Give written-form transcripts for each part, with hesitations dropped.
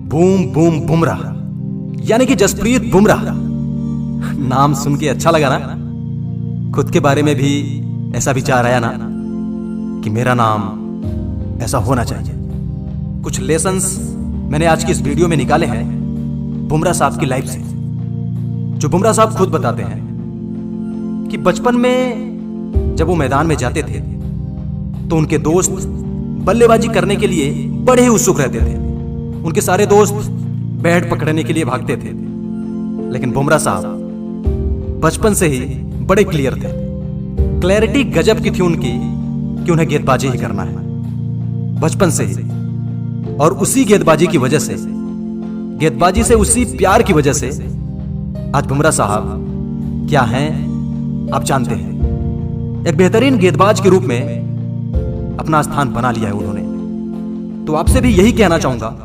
Boom boom Bumrah, यानी कि जसप्रीत बुमराह। नाम सुन के अच्छा लगा ना? खुद के बारे में भी ऐसा विचार आया ना कि मेरा नाम ऐसा होना चाहिए। कुछ लेसन्स मैंने आज की इस वीडियो में निकाले हैं बुमराह साहब की लाइफ से, जो बुमराह साहब खुद बताते हैं कि बचपन में जब वो मैदान में जाते थे तो उनके दोस्त बल्लेबाजी करने के लिए बड़े ही उत्सुक रहते थे। उनके सारे दोस्त बैट पकड़ने के लिए भागते थे, लेकिन बुमराह साहब बचपन से ही बड़े क्लियर थे। क्लैरिटी गजब की थी उनकी कि उन्हें गेंदबाजी ही करना है बचपन से ही। और उसी गेंदबाजी की वजह से, गेंदबाजी से उसी प्यार की वजह से आज बुमराह साहब क्या हैं आप जानते हैं। एक बेहतरीन गेंदबाज के रूप में अपना स्थान बना लिया है उन्होंने। तो आपसे भी यही कहना चाहूंगा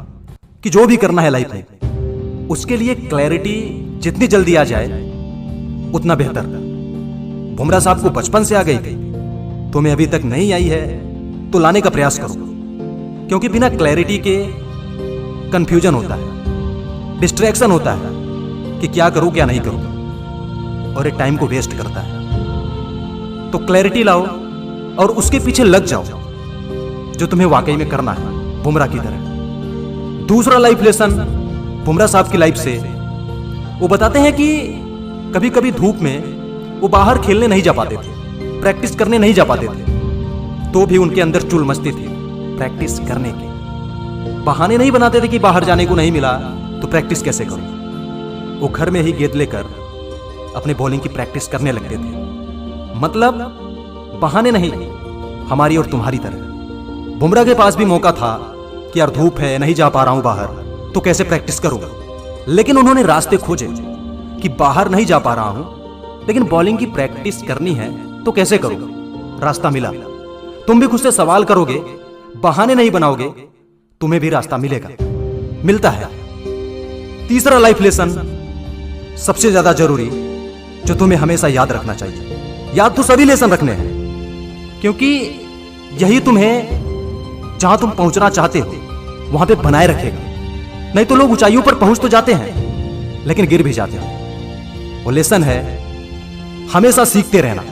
कि जो भी करना है लाइफ में, उसके लिए क्लैरिटी जितनी जल्दी आ जाए उतना बेहतर। बुमराह साहब को बचपन से आ गई थी, तुम्हें अभी तक नहीं आई है तो लाने का प्रयास करो, क्योंकि बिना क्लैरिटी के कंफ्यूजन होता है, डिस्ट्रैक्शन होता है कि क्या करूं क्या नहीं करूं, और एक टाइम को वेस्ट करता है। तो क्लैरिटी लाओ और उसके पीछे लग जाओ जो तुम्हें वाकई में करना है, बुमराह की तरह। दूसरा लाइफ लेसन बुमराह साहब की लाइफ से, वो बताते हैं कि कभी कभी धूप में वो बाहर खेलने नहीं जा पाते थे, प्रैक्टिस करने नहीं जा पाते थे, तो भी उनके अंदर चुल मचती थी प्रैक्टिस करने की। बहाने नहीं बनाते थे कि बाहर जाने को नहीं मिला तो प्रैक्टिस कैसे करूं। वो घर में ही गेंद लेकर अपने बॉलिंग की प्रैक्टिस करने लगते थे। मतलब बहाने नहीं, हमारी और तुम्हारी तरह। बुमराह के पास भी मौका था कि यार धूप है, नहीं जा पा रहा हूं बाहर, तो कैसे प्रैक्टिस करूंगा। लेकिन उन्होंने रास्ते खोजे कि बाहर नहीं जा पा रहा हूं, लेकिन बॉलिंग की प्रैक्टिस करनी है तो कैसे करूं। रास्ता मिला। तुम भी खुद से सवाल करोगे, बहाने नहीं बनाओगे, तुम्हें भी रास्ता मिलेगा, मिलता है। तीसरा लाइफ लेसन सबसे ज्यादा जरूरी, जो तुम्हें हमेशा याद रखना चाहिए। याद तो सभी लेसन रखने हैं, क्योंकि यही तुम्हें जहां तुम पहुंचना चाहते हो वहां पे बनाए रखेगा। नहीं तो लोग ऊंचाइयों पर पहुंच तो जाते हैं लेकिन गिर भी जाते हैं। वो लेसन है हमेशा सीखते रहना।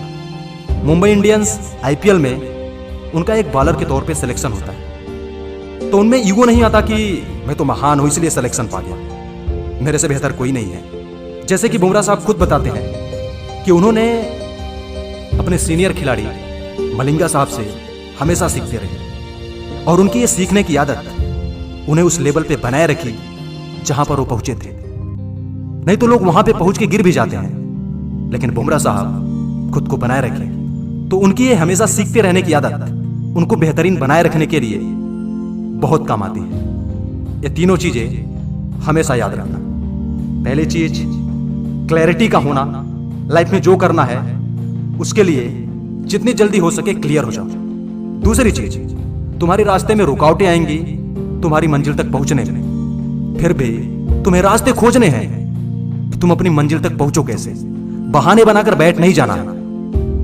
मुंबई इंडियंस आईपीएल में उनका एक बॉलर के तौर पे सिलेक्शन होता है, तो उनमें ईगो नहीं आता कि मैं तो महान हूं इसलिए सिलेक्शन पा गया, मेरे से बेहतर कोई नहीं है। जैसे कि बुमराह साहब खुद बताते हैं कि उन्होंने अपने सीनियर खिलाड़ी मलिंगा साहब से हमेशा सीखते रहे, और उनकी ये सीखने की आदत उन्हें उस लेवल पे बनाए रखी जहां पर वो पहुंचे थे। नहीं तो लोग वहां पे पहुंच के गिर भी जाते हैं, लेकिन बुमराह साहब खुद को बनाए रखे। तो उनकी ये हमेशा सीखते रहने की आदत उनको बेहतरीन बनाए रखने के लिए बहुत काम आती है। ये तीनों चीजें हमेशा याद रखना। पहली चीज क्लैरिटी का होना, लाइफ में जो करना है उसके लिए जितनी जल्दी हो सके क्लियर हो जाओ। दूसरी चीज, तुम्हारे रास्ते में रुकावटें आएंगी तुम्हारी मंजिल तक पहुंचने में, फिर भी तुम्हें रास्ते खोजने हैं कि तुम अपनी मंजिल तक पहुंचो कैसे। बहाने बनाकर बैठ नहीं जाना है।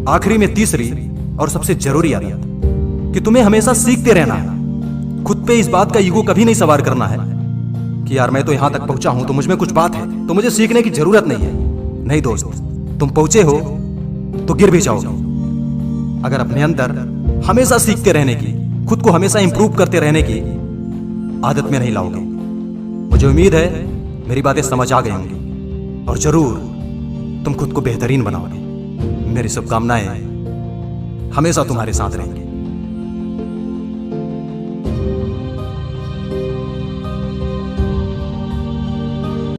आखिरी में तीसरी और सबसे जरूरी आदत कि तुम्हें हमेशा सीखते रहना है। खुद पे इस बात का ईगो कभी नहीं सवार करना है कि यार मैं तो यहां तक पहुंचा हूं तो मुझ में कुछ बात है तो मुझे सीखने की जरूरत नहीं है। नहीं दोस्त, तुम पहुंचे हो तो गिर भी जाओगे। अगर अपने अंदर हमेशा सीखते रहने की, खुद को हमेशा इंप्रूव करते रहने की आदत में नहीं लाओगे, मुझे उम्मीद है मेरी बातें समझ आ गई होंगी और जरूर तुम खुद को बेहतरीन बनाओगे। मेरी शुभकामनाएं हमेशा तुम्हारे साथ रहेंगी।